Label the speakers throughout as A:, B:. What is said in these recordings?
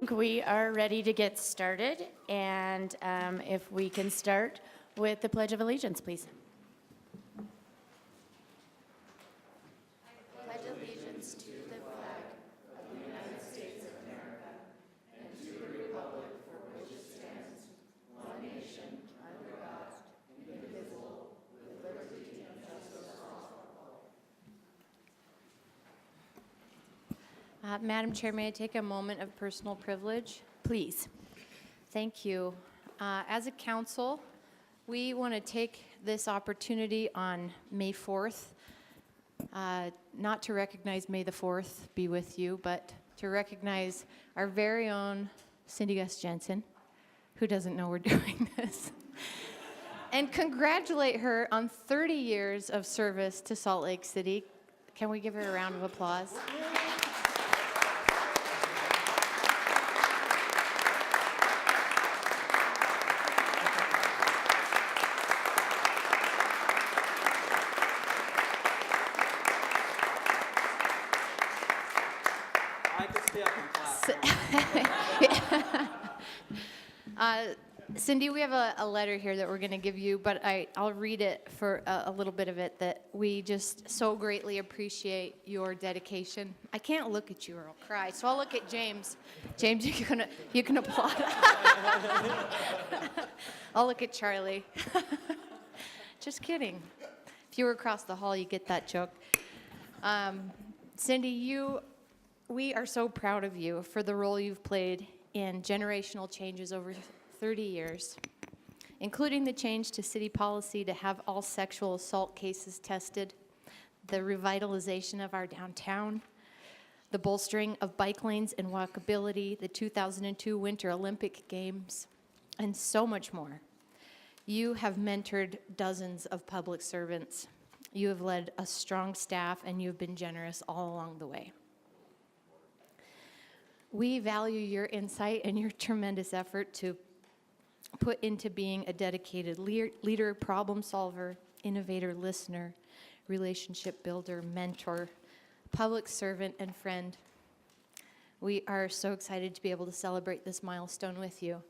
A: think we are ready to get started, and if we can start with the Pledge of Allegiance, please. I pledge allegiance to the flag of the United States of America and to the republic for which it stands, one nation, under God, indivisible, with liberty and justice for all.
B: Madam Chair, may I take a moment of personal privilege?
A: Please.
B: Thank you. As a council, we want to take this opportunity on May 4th, not to recognize May the 4th be with you, but to recognize our very own Cindy Gus Jensen, who doesn't know we're doing this, and congratulate her on 30 years of service to Salt Lake City. Can we give her a round of applause?
C: I could stay up and clap.
B: Cindy, we have a letter here that we're going to give you, but I'll read it for a little bit of it, that we just so greatly appreciate your dedication. I can't look at you or I'll cry, so I'll look at James. James, you can applaud. I'll look at Charlie. Just kidding. If you were across the hall, you get that joke. Cindy, we are so proud of you for the role you've played in generational changes over 30 years, including the change to city policy to have all sexual assault cases tested, the revitalization of our downtown, the bolstering of bike lanes and walkability, the 2002 Winter Olympic Games, and so much more. You have mentored dozens of public servants. You have led a strong staff, and you've been generous all along the way. We value your insight and your tremendous effort to put into being a dedicated leader, problem solver, innovator, listener, relationship builder, mentor, public servant, and friend. We are so excited to be able to celebrate this milestone with you.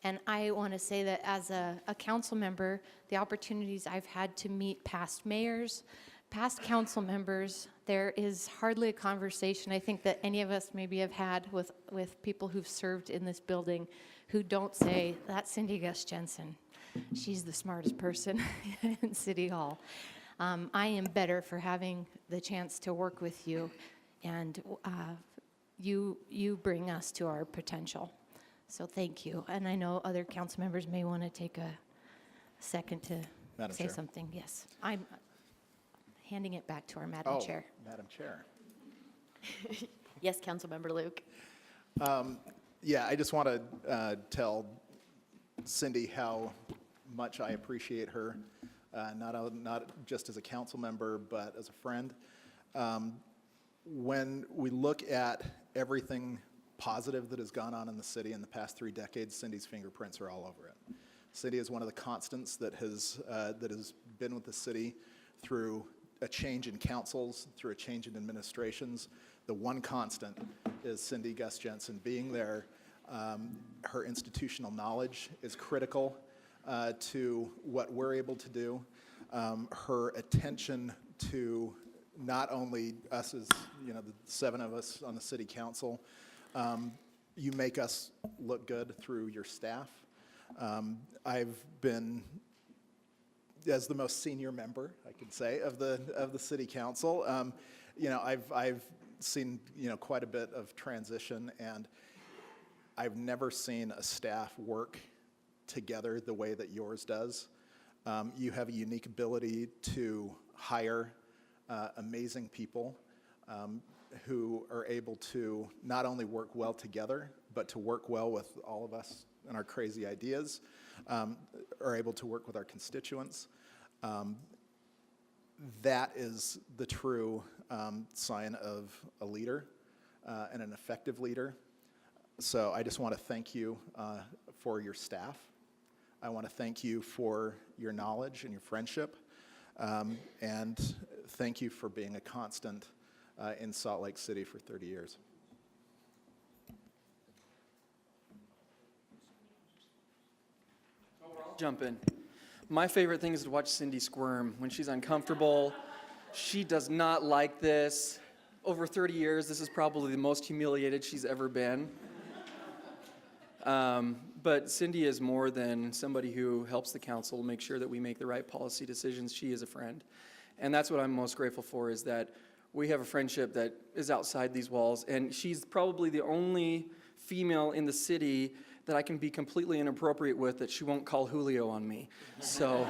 B: And I want to say that as a council member, the opportunities I've had to meet past mayors, past council members, there is hardly a conversation I think that any of us maybe have had with people who've served in this building who don't say, that's Cindy Gus Jensen. She's the smartest person in City Hall. I am better for having the chance to work with you, and you bring us to our potential. So thank you. And I know other council members may want to take a second to
D: Madam
B: say
D: Chair.
B: something. Yes. I'm handing it back to our Madam Chair.
D: Madam Chair.
A: Yes, Councilmember Luke.
D: Yeah, I just want to tell Cindy how much I appreciate her, not just as a council member, but as a friend. When we look at everything positive that has gone on in the city in the past 3 decades, Cindy's fingerprints are all over it. Cindy is one of the constants that has been with the city through a change in councils, through a change in administrations. The one constant is Cindy Gus Jensen being there. Her institutional knowledge is critical to what we're able to do. Her attention to not only us as, the 7 of us on the city council, you make us look good through your staff. I've been, as the most senior member, I could say, of the city council, I've seen quite a bit of transition, and I've never seen a staff work together the way that yours does. You have a unique ability to hire amazing people who are able to not only work well together, but to work well with all of us and our crazy ideas, are able to work with our constituents. That is the true sign of a leader and an effective leader. So I just want to thank you for your staff. I want to thank you for your knowledge and your friendship. And thank you for being a constant in Salt Lake City for 30 years.
C: jump in. My favorite thing is to watch Cindy squirm when she's uncomfortable. She does not like this. Over 30 years, this is probably the most humiliated she's ever been. But Cindy is more than somebody who helps the council make sure that we make the right policy decisions. She is a friend. And that's what I'm most grateful for, is that we have a friendship that is outside these walls. And she's probably the only female in the city that I can be completely inappropriate with that she won't call Julio on me. So,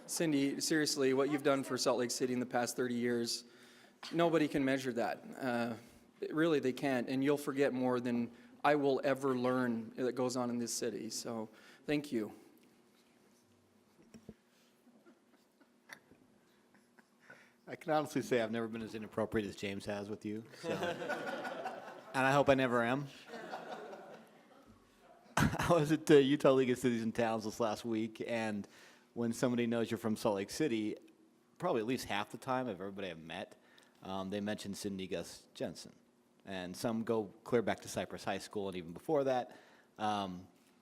C: Cindy, seriously, what you've done for Salt Lake City in the past 30 years, nobody can measure that. Really, they can't. And you'll forget more than I will ever learn that goes on in this city. So, thank you.
E: I can honestly say I've never been as inappropriate as James has with you. So. And I hope I never am. I was at the Utah League of Cities and Towns this last week, and when somebody knows you're from Salt Lake City, probably at least half the time of everybody I've met, they mention Cindy Gus Jensen. And some go clear back to Cypress High School and even before that.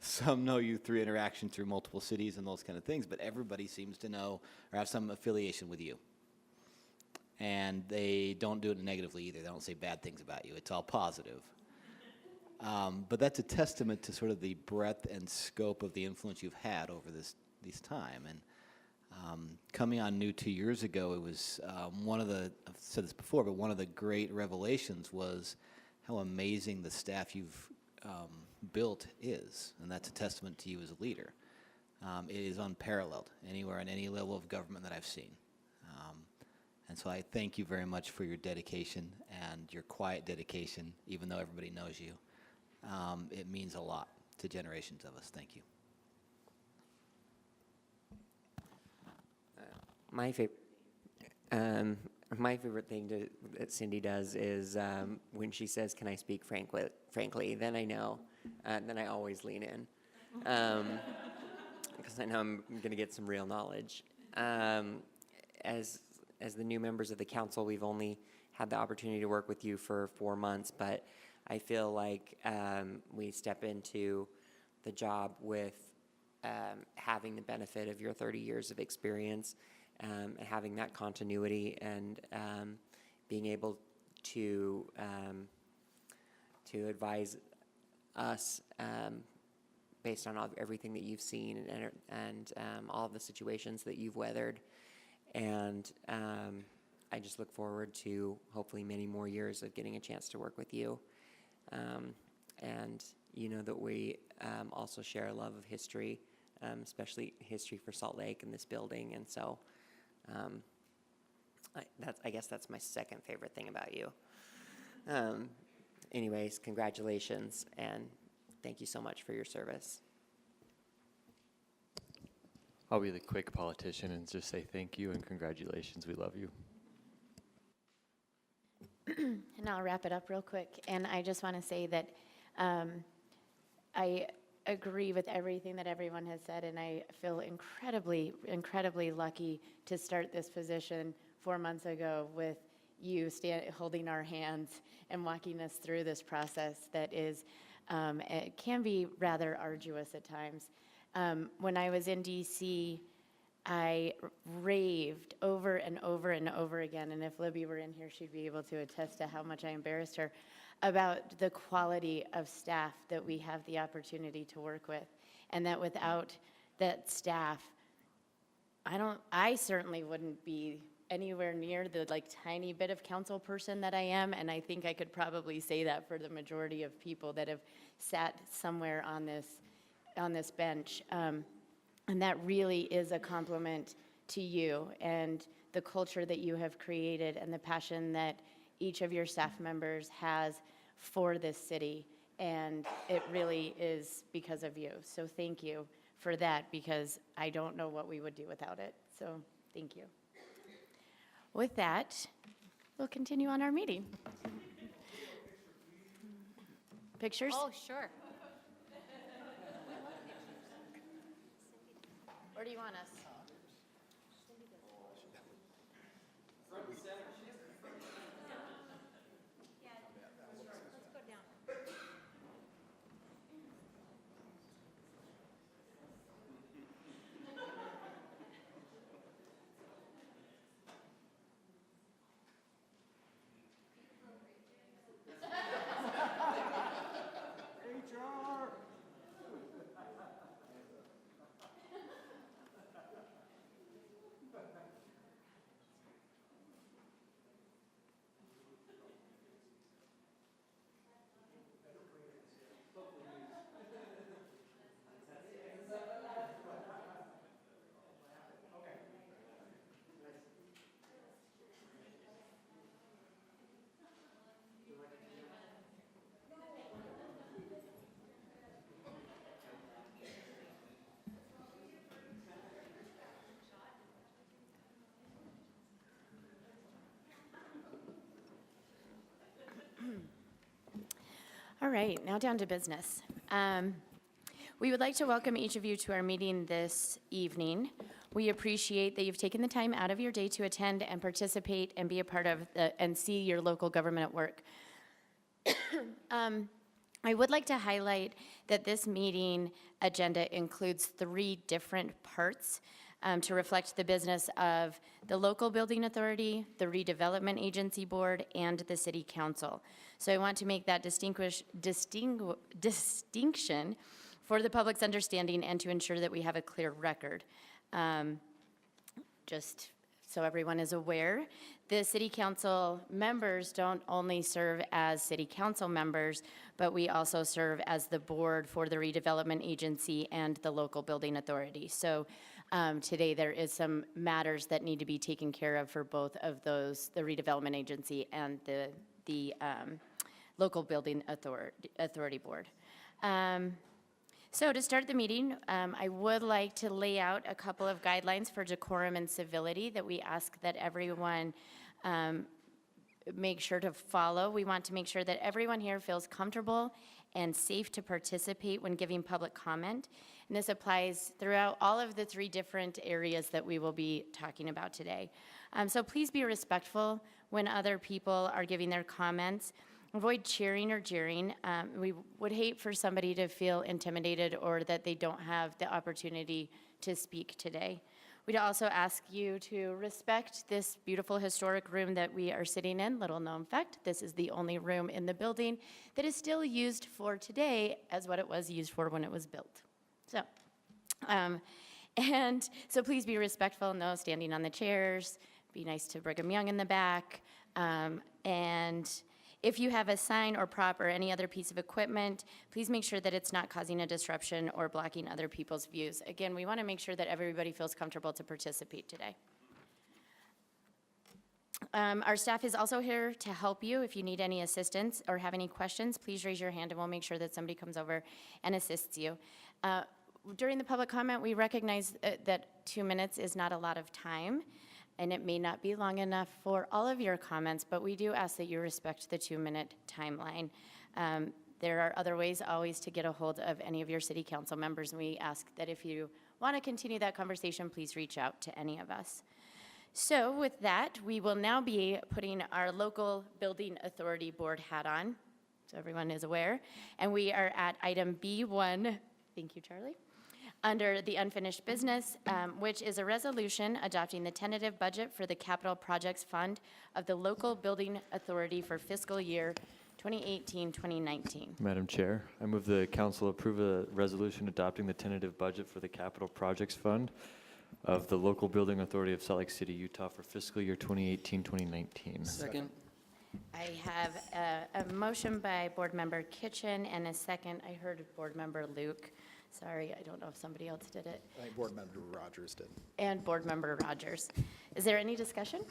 E: Some know you through interaction through multiple cities and those kind of things, but everybody seems to know or have some affiliation with you. And they don't do it negatively either. They don't say bad things about you. It's all positive. But that's a testament to sort of the breadth and scope of the influence you've had over this time. And coming on new 2 years ago, it was one of the, I've said this before, but one of the great revelations was how amazing the staff you've built is. And that's a testament to you as a leader. It is unparalleled anywhere in any level of government that I've seen. And so I thank you very much for your dedication and your quiet dedication, even though everybody knows you. It means a lot to generations of us. Thank you.
F: My favorite thing that Cindy does is when she says, "Can I speak frankly?" Then I know. Then I always lean in because I know I'm going to get some real knowledge. As the new members of the council, we've only had the opportunity to work with you for 4 months, but I feel like we step into the job with having the benefit of your 30 years of experience and having that continuity and being able to advise us based on everything that you've seen and all of the situations that you've weathered. And I just look forward to hopefully many more years of getting a chance to work with you. And you know that we also share a love of history, especially history for Salt Lake and this building. And so I guess that's my second favorite thing about you. Anyways, congratulations, and thank you so much for your service.
G: I'll be the quick politician and just say thank you and congratulations. We love you.
A: And I'll wrap it up real quick. And I just want to say that I agree with everything that everyone has said, and I feel incredibly, incredibly lucky to start this position 4 months ago with you holding our hands and walking us through this process that is, it can be rather arduous at times. When I was in DC, I raved over and over and over again, and if Libby were in here, she'd be able to attest to how much I embarrassed her, about the quality of staff that we have the opportunity to work with, and that without that staff, I certainly wouldn't be anywhere near the tiny bit of council person that I am, and I think I could probably say that for the majority of people that have sat somewhere on this bench. And that really is a compliment to you and the culture that you have created and the passion that each of your staff members has for this city. And it really is because of you. So thank you for that, because I don't know what we would do without it. So thank you. With that, we'll continue on our meeting. Pictures?
B: Oh, sure.
A: Where do you want us? right, now down to business. We would like to welcome each of you to our meeting this evening. We appreciate that you've taken the time out of your day to attend and participate and be a part of and see your local government at work. I would like to highlight that this meeting agenda includes 3 different parts to reflect the business of the local building authority, the redevelopment agency board, and the city council. So I want to make that distinction for the public's understanding and to ensure that we have a clear record. Just so everyone is aware, the city council members don't only serve as city council members, but we also serve as the board for the redevelopment agency and the local building authority. So today there is some matters that need to be taken care of for both of those, the redevelopment agency and the local building authority board. So to start the meeting, I would like to lay out a couple of guidelines for decorum and civility that we ask that everyone make sure to follow. We want to make sure that everyone here feels comfortable and safe to participate when giving public comment. And this applies throughout all of the 3 different areas that we will be talking about today. So please be respectful when other people are giving their comments. Avoid cheering or jeering. We would hate for somebody to feel intimidated or that they don't have the opportunity to speak today. We'd also ask you to respect this beautiful historic room that we are sitting in. Little known fact, this is the only room in the building that is still used for today as what it was used for when it was built. So, and so please be respectful, no standing on the chairs, be nice to Brigham Young in the back, and if you have a sign or prop or any other piece of equipment, please make sure that it's not causing a disruption or blocking other people's views. Again, we want to make sure that everybody feels comfortable to participate today. Our staff is also here to help you. If you need any assistance or have any questions, please raise your hand and we'll make sure that somebody comes over and assists you. During the public comment, we recognize that 2 minutes is not a lot of time, and it may not be long enough for all of your comments, but we do ask that you respect the 2-minute timeline. There are other ways always to get a hold of any of your city council members, and we ask that if you want to continue that conversation, please reach out to any of us. So with that, we will now be putting our local building authority board hat on, so everyone is aware, and we are at item B1. Thank you, Charlie. Under the unfinished business, which is a resolution adopting the tentative budget for the Capital Projects Fund of the Local Building Authority for fiscal year 2018-2019.
G: Madam Chair, I move the council approve a resolution adopting the tentative budget for the Capital Projects Fund of the Local Building Authority of Salt Lake City, Utah for fiscal year 2018-2019.
C: Second.
A: I have a motion by Board Member Kitchen and a second, I heard Board Member Luke. Sorry, I don't know if somebody else did it.
D: I think Board Member Rogers did.
A: And Board Member Rogers. Is there any discussion?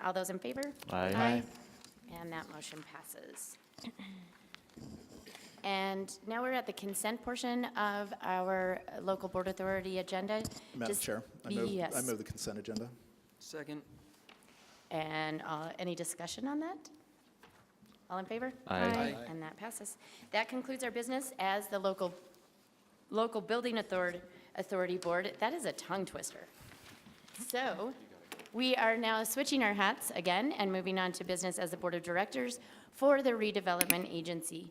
A: All those in favor?
G: Aye.
A: And that motion passes. And now we're at the consent portion of our local board authority agenda.
D: Madam
A: Just-
D: Chair, I
A: Yes.
D: move the consent agenda.
C: Second.
A: And any discussion on that? All in favor?
G: Aye.
C: Aye.
A: And that passes. That concludes our business as the local building authority board. That is a tongue twister. So we are now switching our hats again and moving on to business as the board of directors for the redevelopment agency.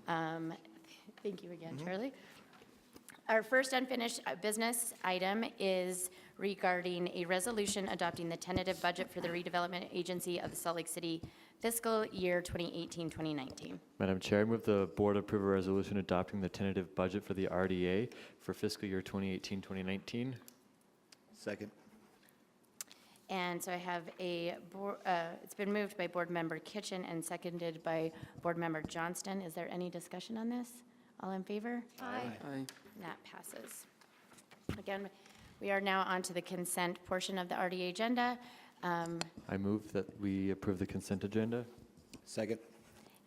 A: Thank you again, Charlie. Our first unfinished business item is regarding a resolution adopting the tentative budget for the redevelopment agency of the Salt Lake City fiscal year 2018-2019.
G: Madam Chair, I move the board approve a resolution adopting the tentative budget for the RDA for fiscal year 2018-2019.
D: Second.
A: And so I have it's been moved by Board Member Kitchen and seconded by Board Member Johnston. Is there any discussion on this? All in favor?
C: Aye.
A: That passes. Again, we are now on to the consent portion of the RDA agenda.
G: I move that we approve the consent agenda.
D: Second.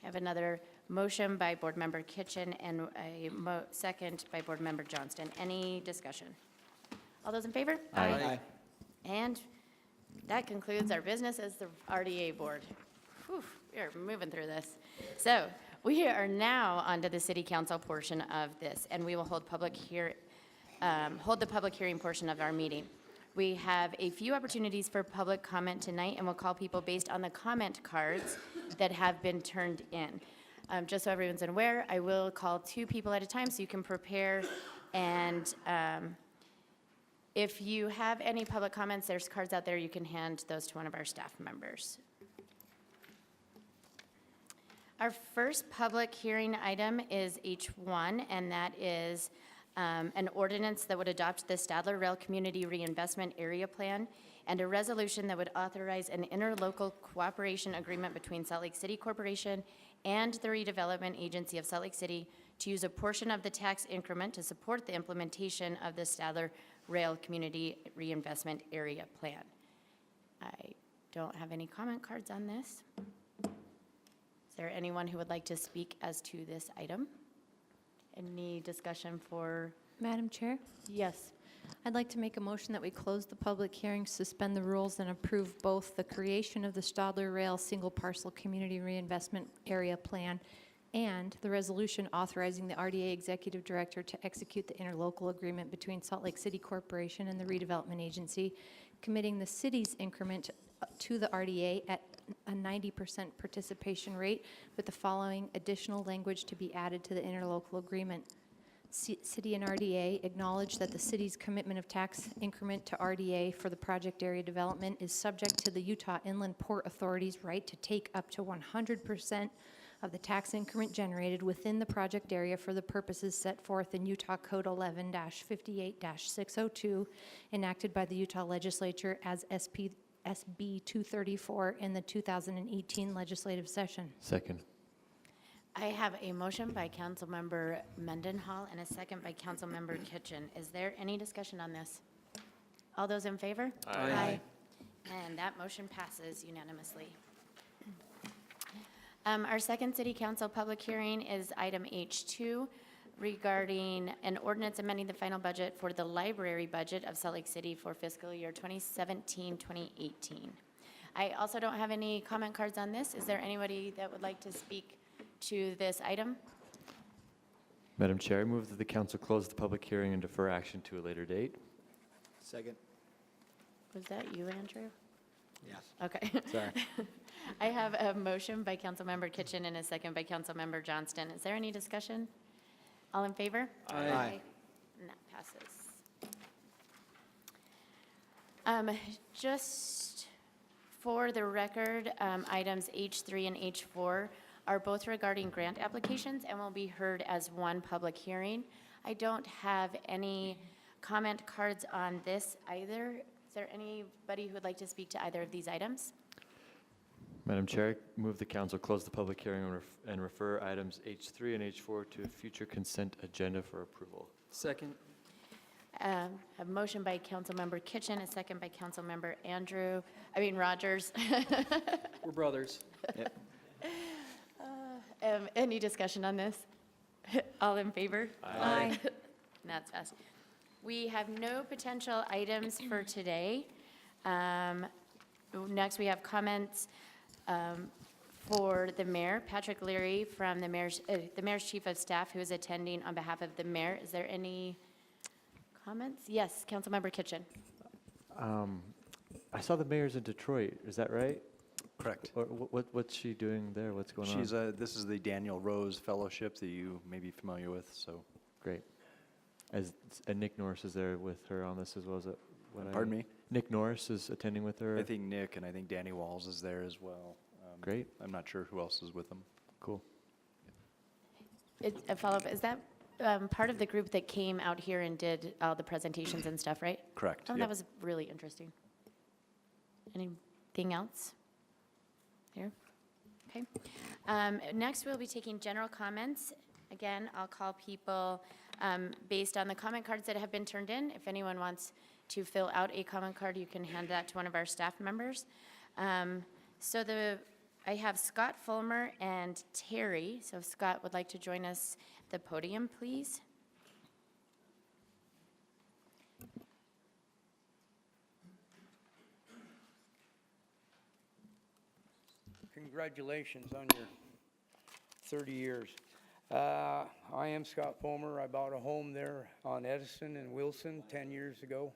A: I have another motion by Board Member Kitchen and a second by Board Member Johnston. Any discussion? All those in favor?
G: Aye.
A: And that concludes our business as the RDA board. Whew, we are moving through this. So
H: We are now on to the city council portion of this, and we will hold the public hearing portion of our meeting. We have a few opportunities for public comment tonight, and we'll call people based on the comment cards that have been turned in. Just so everyone's aware, I will call 2 people at a time so you can prepare. And if you have any public comments, there's cards out there. You can hand those to one of our staff members. Our first public hearing item is H1, and that is an ordinance that would adopt the Stadler Rail Community Reinvestment Area Plan and a resolution that would authorize an interlocal cooperation agreement between Salt Lake City Corporation and the Redevelopment Agency of Salt Lake City to use a portion of the tax increment to support the implementation of the Stadler Rail Community Reinvestment Area Plan. I don't have any comment cards on this. Is there anyone who would like to speak as to this item? Any discussion for?
B: Madam Chair,
H: Yes.
B: I'd like to make a motion that we close the public hearing, suspend the rules, and approve both the creation of the Stadler Rail Single Parcel Community Reinvestment Area Plan and the resolution authorizing the RDA Executive Director to execute the interlocal agreement between Salt Lake City Corporation and the Redevelopment Agency, committing the city's increment to the RDA at a 90% participation rate, with the following additional language to be added to the interlocal agreement. City and RDA acknowledge that the city's commitment of tax increment to RDA for the project area development is subject to the Utah Inland Port Authority's right to take up to 100% of the tax increment generated within the project area for the purposes set forth in Utah Code 11-58-602, enacted by the Utah Legislature as SB 234 in the 2018 legislative session.
G: Second.
H: I have a motion by Councilmember Mendenhall and a second by Councilmember Kitchen. Is there any discussion on this? All those in favor?
C: Aye.
H: And that motion passes unanimously. Our second city council public hearing is item H2 regarding an ordinance amending the final budget for the library budget of Salt Lake City for fiscal year 2017-2018. I also don't have any comment cards on this. Is there anybody that would like to speak to this item?
G: Madam Chair, I move that the council close the public hearing and defer action to a later date.
E: Second.
H: Was that you, Andrew?
E: Yes.
H: Okay.
E: Sorry.
H: I have a motion by Councilmember Kitchen and a second by Councilmember Johnston. Is there any discussion? All in favor?
E: Aye.
H: And that passes. Just for the record, items H3 and H4 are both regarding grant applications and will be heard as one public hearing. I don't have any comment cards on this either. Is there anybody who would like to speak to either of these items?
G: Madam Chair, I move the council close the public hearing and refer items H3 and H4 to a future consent agenda for approval.
C: Second.
H: A motion by Councilmember Kitchen, a second by Councilmember Rogers.
C: We're brothers.
E: Yep.
H: Any discussion on this? All in favor?
B: Aye.
H: That's fast. We have no potential items for today. Next, we have comments for the mayor, Patrick Leary, from the mayor's chief of staff, who is attending on behalf of the mayor. Is there any comments? Yes, Councilmember Kitchen.
G: I saw the mayor's in Detroit, is that right?
I: Correct.
G: Or what's she doing there? What's going on?
I: This is the Daniel Rose Fellowship that you may be familiar with, so.
G: Great. And Nick Norris is there with her on this as well, is that what
I: Pardon me?
G: Nick Norris is attending with her?
I: I think Nick and I think Danny Walls is there as well.
G: Great.
I: I'm not sure who else is with them.
G: Cool.
H: A follow-up, is that part of the group that came out here and did all the presentations and stuff, right?
I: Correct.
H: Oh,
I: yep.
H: that was really interesting. Anything else? Here? Okay. Next, we'll be taking general comments. Again, I'll call people based on the comment cards that have been turned in. If anyone wants to fill out a comment card, you can hand that to one of our staff members. I have Scott Fulmer and Terry. So if Scott would like to join us at the podium, please.
J: Congratulations on your 30 years. I am Scott Fomer. I bought a home there on Edison and Wilson 10 years ago.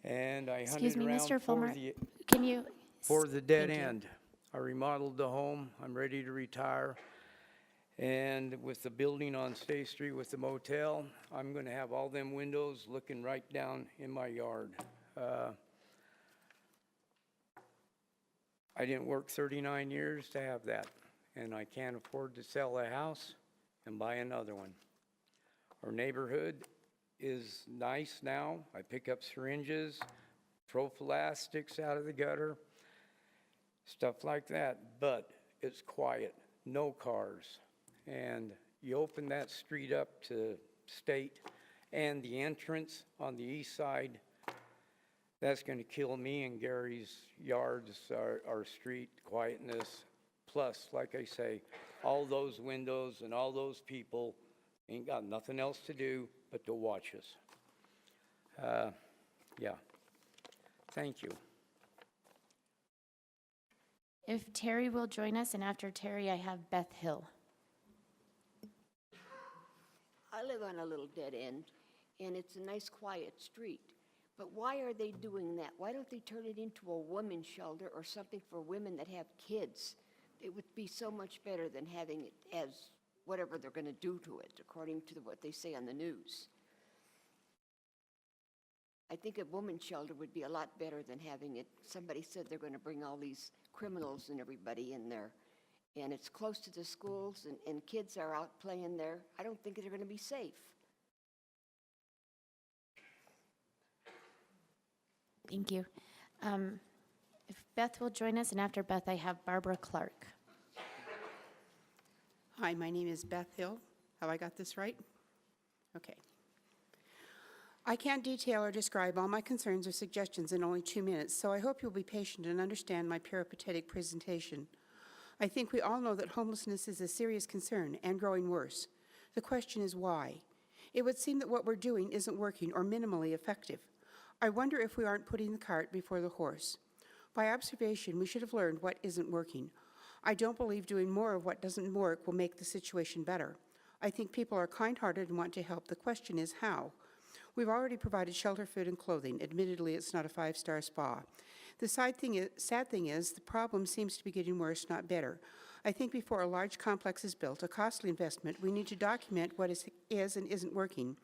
J: And I
H: Excuse
J: hunted
H: me,
J: around
H: Mr.
J: for
H: Fulmer,
J: the,
H: can you?
J: for the dead
H: Thank you.
J: end. I remodeled the home. I'm ready to retire. And with the building on State Street with the motel, I'm going to have all them windows looking right down in my yard. I didn't work 39 years to have that, and I can't afford to sell a house and buy another one. Our neighborhood is nice now. I pick up syringes, prophylactics out of the gutter, stuff like that, but it's quiet, no cars. And you open that street up to State and the entrance on the east side, that's going to kill me and Gary's yards, our street quietness. Plus, like I say, all those windows and all those people ain't got nothing else to do but to watch us. Yeah. Thank you.
H: If Terry will join us, and after Terry, I have Beth Hill.
A: I live on a little dead end, and it's a nice, quiet street. But why are they doing that? Why don't they turn it into a women's shelter or something for women that have kids? It would be so much better than having it as whatever they're going to do to it, according to what they say on the news. I think a women's shelter would be a lot better than having it. Somebody said they're going to bring all these criminals and everybody in there. And it's close to the schools, and kids are out playing there. I don't think they're going to be safe.
H: Thank you. If Beth will join us, and after Beth, I have Barbara Clark.
K: Hi, my name is Beth Hill. Have I got this right? Okay. I can't detail or describe all my concerns or suggestions in only 2 minutes, so I hope you'll be patient and understand my peripatetic presentation. I think we all know that homelessness is a serious concern and growing worse. The question is why? It would seem that what we're doing isn't working or minimally effective. I wonder if we aren't putting the cart before the horse. By observation, we should have learned what isn't working. I don't believe doing more of what doesn't work will make the situation better. I think people are kind-hearted and want to help. The question is how. We've already provided shelter, food, and clothing. Admittedly, it's not a 5-star spa. The sad thing is the problem seems to be getting worse, not better. I think before a large complex is built, a costly investment, we need to document what is and isn't working.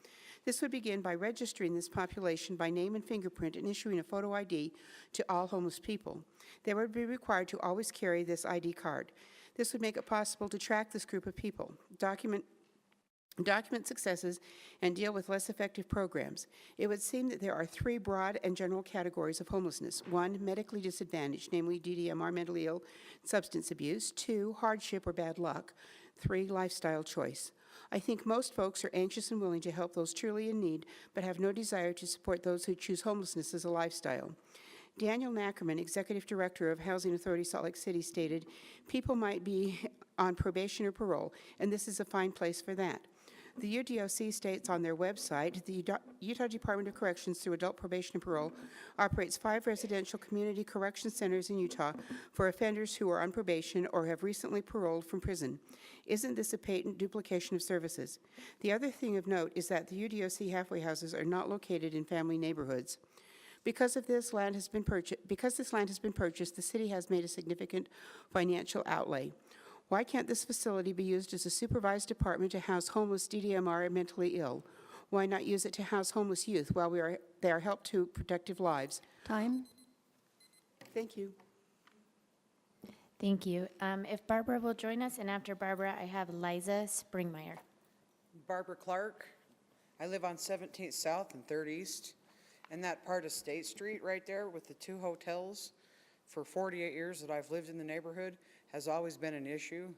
K: This would begin by registering this population by name and fingerprint and issuing a photo ID to all homeless people. They would be required to always carry this ID card. This would make it possible to track this group of people, document successes, and deal with less effective programs. It would seem that there are 3 broad and general categories of homelessness. 1, medically disadvantaged, namely DDMR, mentally ill, substance abuse. 2, hardship or bad luck. 3, lifestyle choice. I think most folks are anxious and willing to help those truly in need, but have no desire to support those who choose homelessness as a lifestyle. Daniel Nackerman, Executive Director of Housing Authority Salt Lake City, stated, "People might be on probation or parole, and this is a fine place for that." The UDOC states on their website, the Utah Department of Corrections, through Adult Probation and Parole, operates 5 residential community correction centers in Utah for offenders who are on probation or have recently paroled from prison. Isn't this a patent duplication of services? The other thing of note is that the UDOC halfway houses are not located in family neighborhoods. Because this land has been purchased, the city has made a significant financial outlay. Why can't this facility be used as a supervised apartment to house homeless DDMR and mentally ill? Why not use it to house homeless youth while they are helped to productive lives?
H: Time.
K: Thank you.
H: Thank you. If Barbara will join us, and after Barbara, I have Liza Springmeyer.
L: Barbara Clark. I live on 17th South and 3rd East. And that part of State Street right there with the 2 hotels, for 48 years that I've lived in the neighborhood, has always been an issue.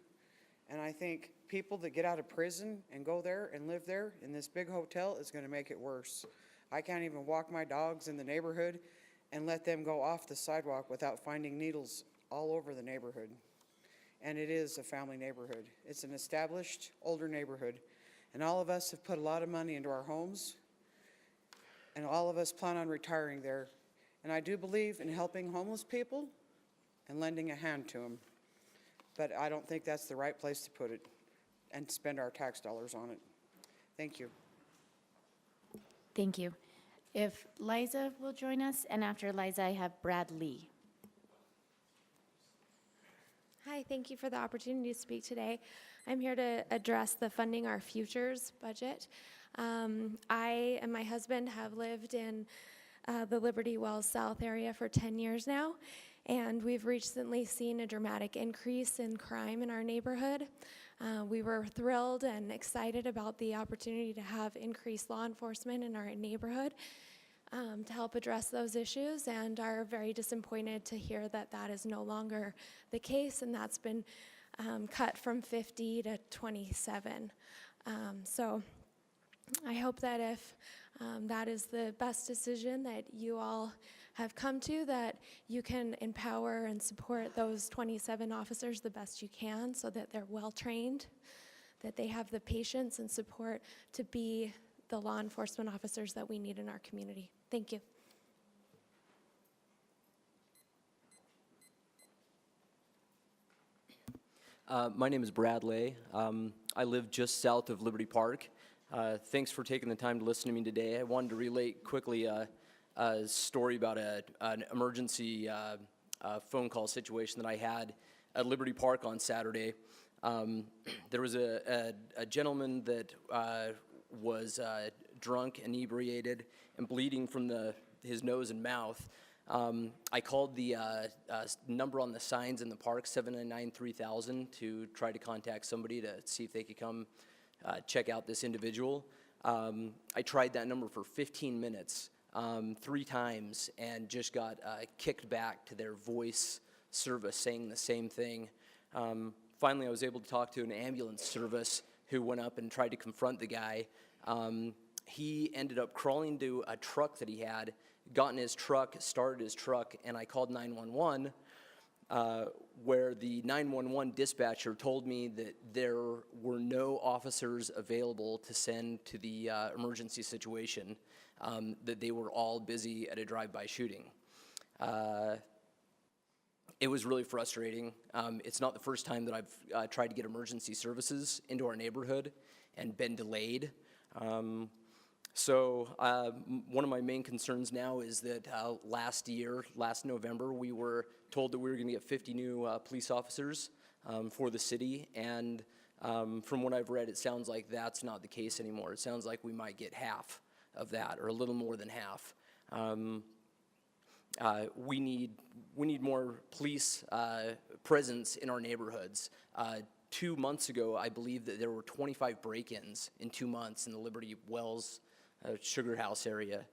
L: And I think people that get out of prison and go there and live there in this big hotel is going to make it worse. I can't even walk my dogs in the neighborhood and let them go off the sidewalk without finding needles all over the neighborhood. And it is a family neighborhood. It's an established, older neighborhood. And all of us have put a lot of money into our homes. And all of us plan on retiring there. And I do believe in helping homeless people and lending a hand to them. but I don't think that's the right place to put it and spend our tax dollars on it. Thank you.
H: Thank you. If Liza will join us, and after Liza, I have Brad Lee.
M: Hi, thank you for the opportunity to speak today. I'm here to address the Funding Our Futures budget. I and my husband have lived in the Liberty Wells South area for 10 years now, and we've recently seen a dramatic increase in crime in our neighborhood. We were thrilled and excited about the opportunity to have increased law enforcement in our neighborhood to help address those issues, and are very disappointed to hear that that is no longer the case, and that's been cut from 50 to 27. So I hope that if that is the best decision that you all have come to, that you can empower and support those 27 officers the best you can, so that they're well-trained, that they have the patience and support to be the law enforcement officers that we need in our community. Thank you.
N: My name is Brad Lay. I live just south of Liberty Park. Thanks for taking the time to listen to me today. I wanted to relate quickly a story about an emergency phone call situation that I had at Liberty Park on Saturday. There was a gentleman that was drunk, inebriated, and bleeding from his nose and mouth. I called the number on the signs in the park, 799-3000, to try to contact somebody to see if they could come check out this individual. I tried that number for 15 minutes, 3 times, and just got kicked back to their voice service saying the same thing. Finally, I was able to talk to an ambulance service who went up and tried to confront the guy. He ended up crawling to a truck that he had, got in his truck, started his truck, and I called 911, where the 911 dispatcher told me that there were no officers available to send to the emergency situation, that they were all busy at a drive-by shooting. It was really frustrating. It's not the first time that I've tried to get emergency services into our neighborhood and been delayed. So one of my main concerns now is that last November, we were told that we were going to get 50 new police officers for the city, and from what I've read, it sounds like that's not the case anymore. It sounds like we might get half of that, or a little more than half. We need more police presence in our neighborhoods. 2 months ago, I believe that there were 25 break-ins in 2 months in the Liberty Wells Sugar House area.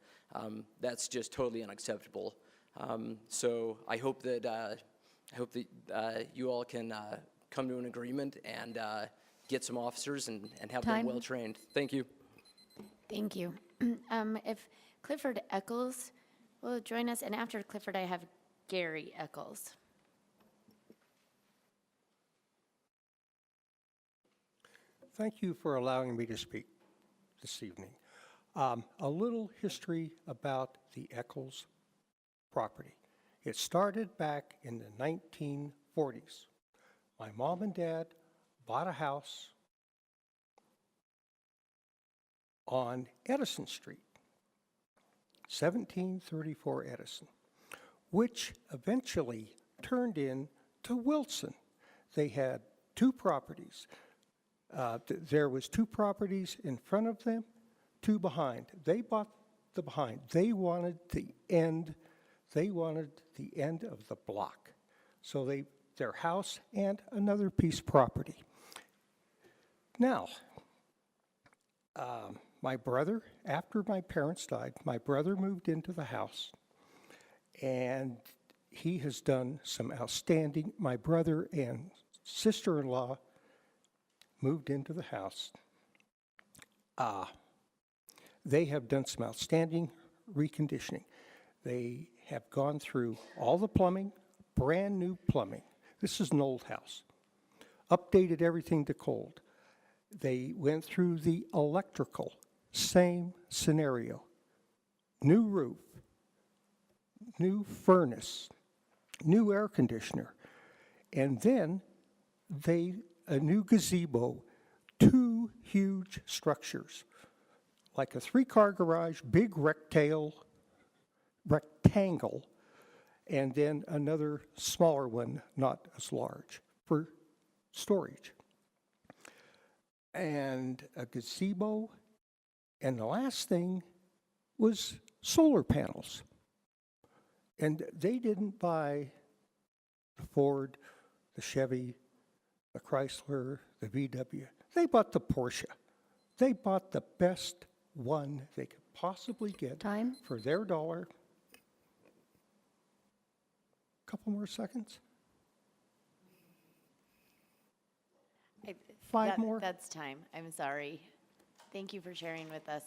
N: That's just totally unacceptable. So I hope that you all can come to an agreement and get some officers and have them well trained. Thank you.
H: Thank you. If Clifford Eccles will join us, and after Clifford, I have Gary Eccles.
O: Thank you for allowing me to speak this evening. A little history about the Eccles property. It started back in the 1940s. My mom and dad bought a house on Edison Street, 1734 Edison, which eventually turned into Wilson. They had 2 properties. There was 2 properties in front of them, 2 behind. They bought the behind. They wanted the end of the block. So their house and another piece of property. Now, my brother, after my parents died, my brother moved into the house, and he has done some outstanding, my brother and sister-in-law moved into the house. They have done some outstanding reconditioning. They have gone through all the plumbing, brand new plumbing. This is an old house. Updated everything to code. They went through the electrical, same scenario. New roof, new furnace, new air conditioner. And then a new gazebo, 2 huge structures, like a 3-car garage, big rectangle, and then another smaller one, not as large, for storage. And a gazebo, and the last thing was solar panels. And they didn't buy the Ford, the Chevy, the Chrysler, the VW. They bought the Porsche. They bought the best one they could possibly get
B: Time.
O: for their dollar. Couple more seconds. 5 more.
H: That's time. I'm sorry. Thank you for sharing with us.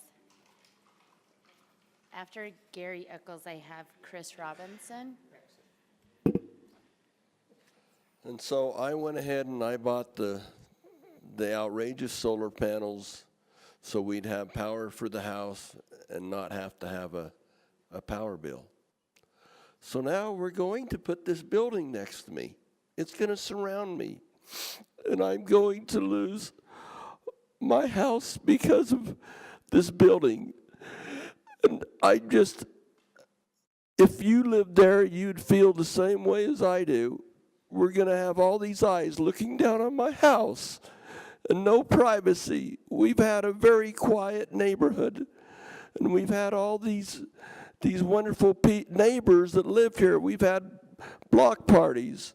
H: After Gary Eccles, I have Chris Robinson.
P: And so I went ahead and I bought the outrageous solar panels so we'd have power for the house and not have to have a power bill. So now we're going to put this building next to me. It's going to surround me. And I'm going to lose my house because of this building. And if you lived there, you'd feel the same way as I do. We're going to have all these eyes looking down on my house and no privacy. We've had a very quiet neighborhood, and we've had all these wonderful neighbors that live here. We've had block parties.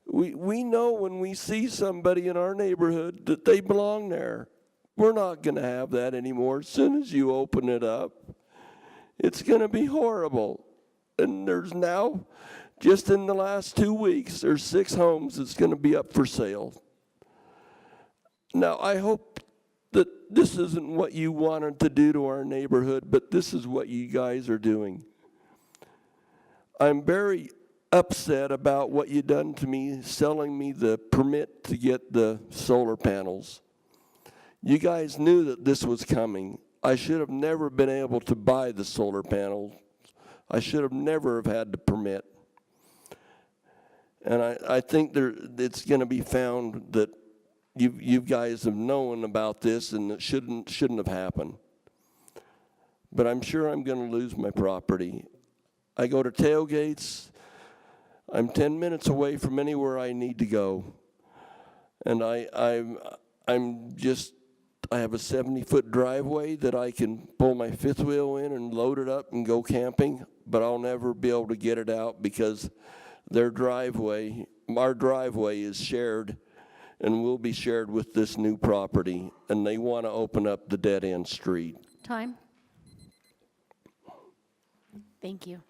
P: We know when we see somebody in our neighborhood that they belong there. We're not going to have that anymore. As soon as you open it up, it's going to be horrible. And there's now, just in the last 2 weeks, there's 6 homes that's going to be up for sale. Now, I hope that this isn't what you wanted to do to our neighborhood, but this is what you guys are doing. I'm very upset about what you done to me, selling me the permit to get the solar panels. You guys knew that this was coming. I should have never been able to buy the solar panels. I should have never have had the permit. And I think it's going to be found that you guys have known about this and it shouldn't have happened. But I'm sure I'm going to lose my property. I go to tailgates. I'm 10 minutes away from anywhere I need to go. And I have a 70-foot driveway that I can pull my fifth wheel in and load it up and go camping, but I'll never be able to get it out because our driveway is shared and will be shared with this new property, and they want to open up the dead-end street.
B: Time.
H: Thank you.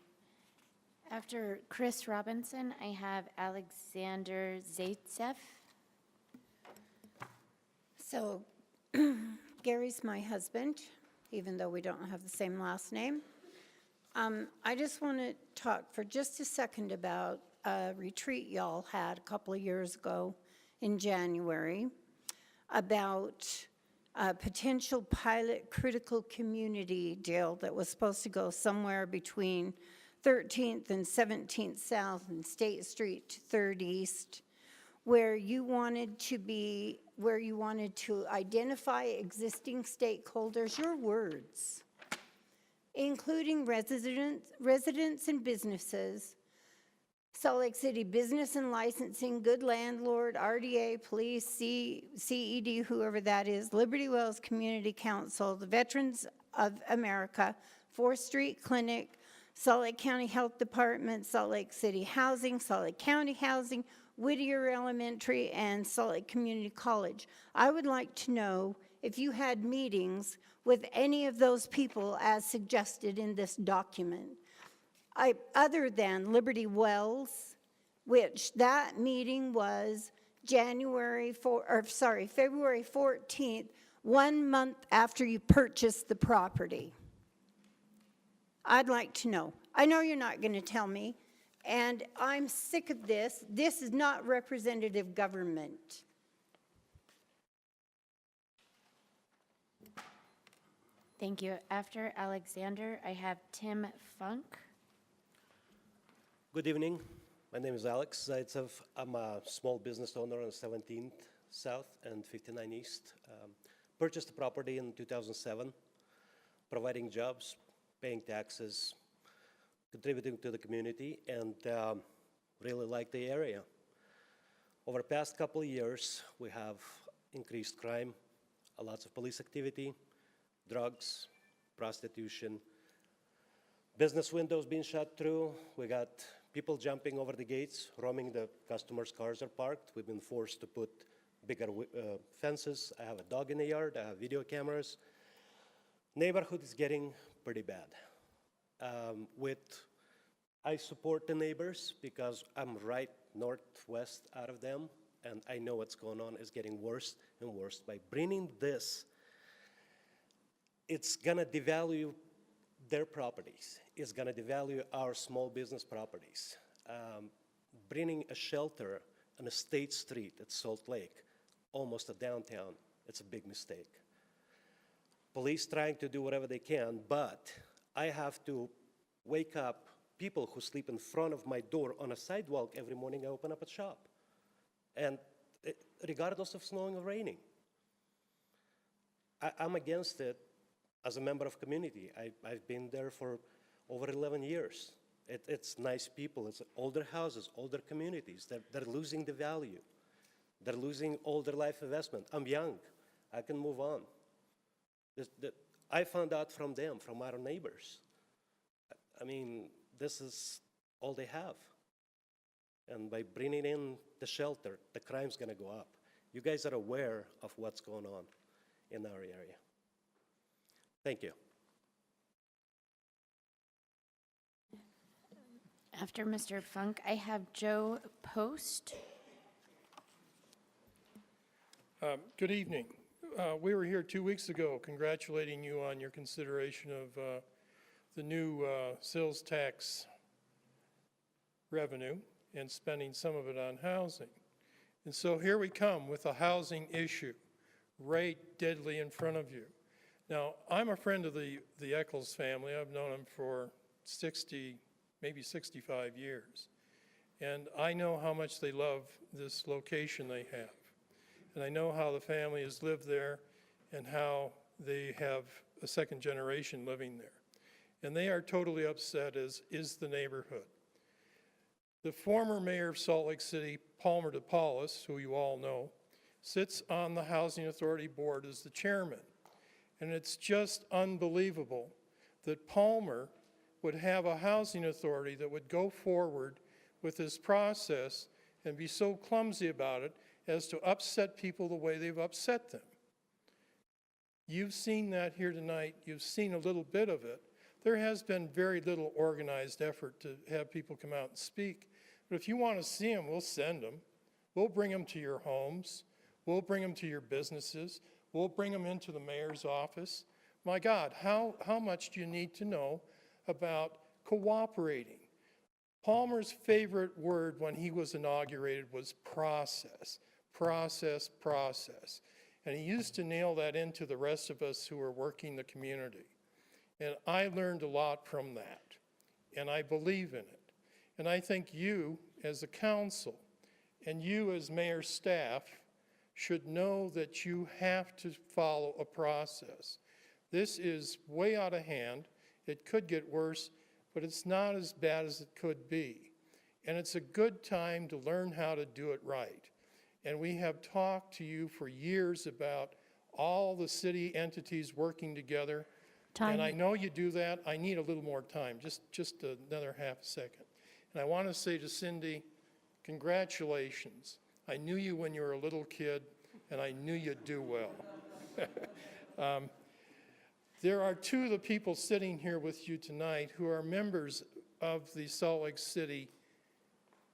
H: After Chris Robinson, I have Alexander Zaitsev.
Q: So Gary's my husband, even though we don't have the same last name. I just want to talk for just a second about a retreat y'all had a couple of years ago in January about a potential pilot critical community deal that was supposed to go somewhere between 13th and 17th South and State Street to 3rd East, where you wanted to identify existing stakeholders, your words, including residents and businesses, Salt Lake City Business and Licensing, Good Landlord, RDA, Police, CED, whoever that is, Liberty Wells Community Council, the Veterans of America, 4th Street Clinic, Salt Lake County Health Department, Salt Lake City Housing, Salt Lake County Housing, Whittier Elementary, and Salt Lake Community College. I would like to know if you had meetings with any of those people as suggested in this document. Other than Liberty Wells, which that meeting was February 14th, 1 month after you purchased the property. I'd like to know. I know you're not going to tell me, and I'm sick of this. This is not representative government.
H: Thank you. After Alexander, I have Tim Funk.
R: Good evening. My name is Alex Zaitsev. I'm a small business owner on 17th South and 59 East. Purchased the property in 2007, providing jobs, paying taxes, contributing to the community, and really like the area. Over the past couple of years, we have increased crime, lots of police activity, drugs, prostitution, business windows being shut through. We got people jumping over the gates, roaming the customers' cars are parked. We've been forced to put bigger fences. I have a dog in the yard. I have video cameras. Neighborhood is getting pretty bad. I support the neighbors because I'm right northwest out of them, and I know what's going on is getting worse and worse. By bringing this, it's gonna devalue their properties. It's gonna devalue our small business properties. Bringing a shelter on a state street at Salt Lake, almost a downtown, it's a big mistake. Police trying to do whatever they can, but I have to wake up people who sleep in front of my door on a sidewalk every morning. I open up a shop, and regardless of snowing or raining. I'm against it as a member of community. I've been there for over 11 years. It's nice people, it's older houses, older communities. They're losing the value. They're losing all their life investment. I'm young, I can move on. I found out from them, from our neighbors. I mean, this is all they have. And by bringing in the shelter, the crime's gonna go up. You guys are aware of what's going on in our area. Thank you.
H: After Mr. Funk, I have Joe Post.
S: Good evening. We were here 2 weeks ago congratulating you on your consideration of the new sales tax revenue and spending some of it on housing. And so here we come with a housing issue right deadly in front of you. Now, I'm a friend of the Eccles family. I've known them for 60, maybe 65 years. And I know how much they love this location they have. And I know how the family has lived there and how they have a second generation living there. And they are totally upset, as is the neighborhood. The former mayor of Salt Lake City, Palmer DePaulis, who you all know, sits on the Housing Authority Board as the chairman. And it's just unbelievable that Palmer would have a housing authority that would go forward with this process and be so clumsy about it as to upset people the way they've upset them. You've seen that here tonight. You've seen a little bit of it. There has been very little organized effort to have people come out and speak. But if you want to see them, we'll send them. We'll bring them to your homes. We'll bring them to your businesses. We'll bring them into the mayor's office. My God, how much do you need to know about cooperating? Palmer's favorite word when he was inaugurated was process, process, process. And he used to nail that into the rest of us who are working the community. And I learned a lot from that. And I believe in it. And I think you, as a council, and you as mayor's staff, should know that you have to follow a process. This is way out of hand. It could get worse, but it's not as bad as it could be. And it's a good time to learn how to do it right. And we have talked to you for years about all the city entities working together.
H: Time.
S: And I know you do that. I need a little more time, just another half a second. And I want to say to Cindy, congratulations. I knew you when you were a little kid, and I knew you'd do well. There are two of the people sitting here with you tonight who are members of the Salt Lake City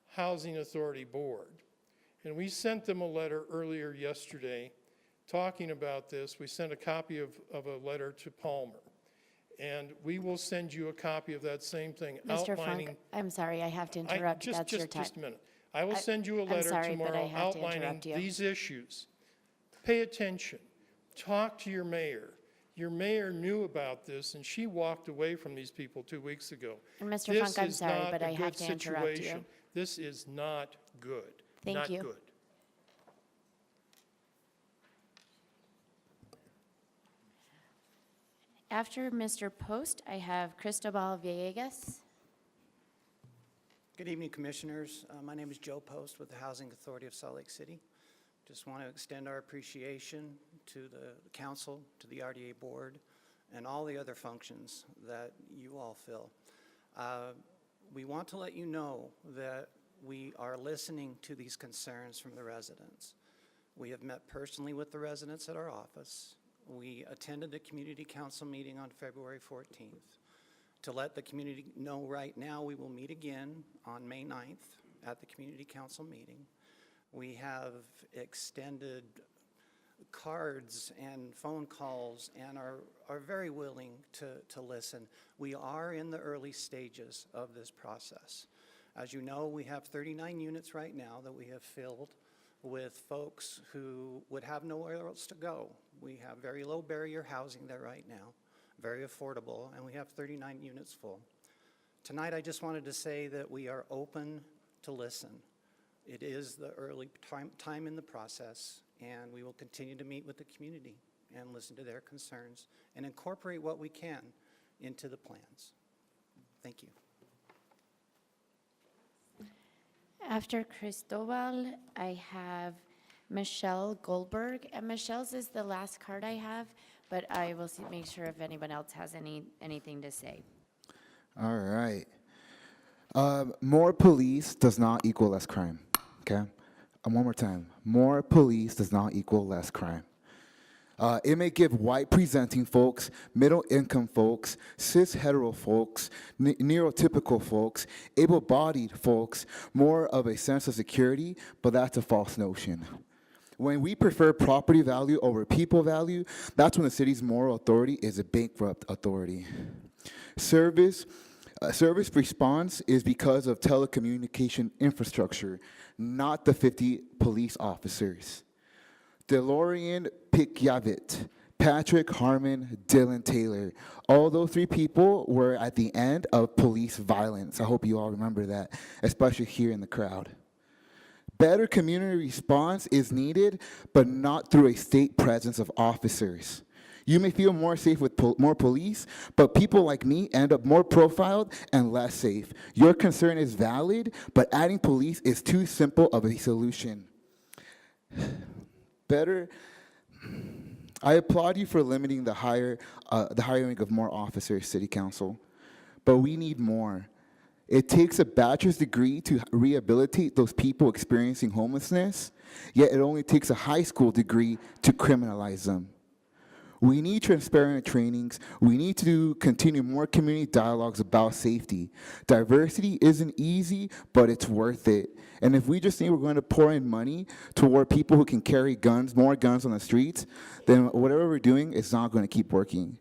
S: Housing Authority Board. And we sent them a letter earlier yesterday talking about this. We sent a copy of a letter to Palmer. And we will send you a copy of that same thing
H: Mr.
S: outlining...
H: Funk, I'm sorry, I have to interrupt. That's your time.
S: Just a minute. I will send you a
H: I'm
S: letter
H: sorry, but I
S: tomorrow
H: have to
S: outlining
H: interrupt you.
S: these issues. Pay attention. Talk to your mayor. Your mayor knew about this, and she walked away from these people 2 weeks ago.
H: And Mr. Funk, I'm sorry, but I have to interrupt you.
S: This is not good.
H: Thank
S: Not
H: you.
S: good.
H: After Mr. Post, I have Cristobal Villegas.
T: Good evening, Commissioners. My name is Joe Post with the Housing Authority of Salt Lake City. Just want to extend our appreciation to the council, to the RDA board, and all the other functions that you all fill. We want to let you know that we are listening to these concerns from the residents. We have met personally with the residents at our office. We attended the community council meeting on February 14th. To let the community know right now, we will meet again on May 9th at the community council meeting. We have extended cards and phone calls and are very willing to listen. We are in the early stages of this process. As you know, we have 39 units right now that we have filled with folks who would have nowhere else to go. We have very low barrier housing there right now, very affordable, and we have 39 units full. Tonight, I just wanted to say that we are open to listen. It is the early time in the process, and we will continue to meet with the community and listen to their concerns and incorporate what we can into the plans. Thank you.
H: After Cristobal, I have Michelle Goldberg. And Michelle's is the last card I have, but I will make sure if anyone else has anything to say.
U: All right. More police does not equal less crime, okay? One more time. More police does not equal less crime. It may give white-presenting folks, middle-income folks, cis-hetero folks, neurotypical folks, able-bodied folks more of a sense of security, but that's a false notion. When we prefer property value over people value, that's when the city's moral authority is a bankrupt authority. Service response is because of telecommunication infrastructure, not the 50 police officers. DeLorean Pikyavit, Patrick Harmon, Dylan Taylor. All those three people were at the end of police violence. I hope you all remember that, especially here in the crowd. Better community response is needed, but not through a state presence of officers. You may feel more safe with more police, but people like me end up more profiled and less safe. Your concern is valid, but adding police is too simple of a solution. I applaud you for limiting the hiring of more officers, City Council, but we need more. It takes a bachelor's degree to rehabilitate those people experiencing homelessness, yet it only takes a high school degree to criminalize them. We need transparent trainings. We need to continue more community dialogues about safety. Diversity isn't easy, but it's worth it. And if we just think we're going to pour in money toward people who can carry guns, more guns on the streets, then whatever we're doing is not going to keep working.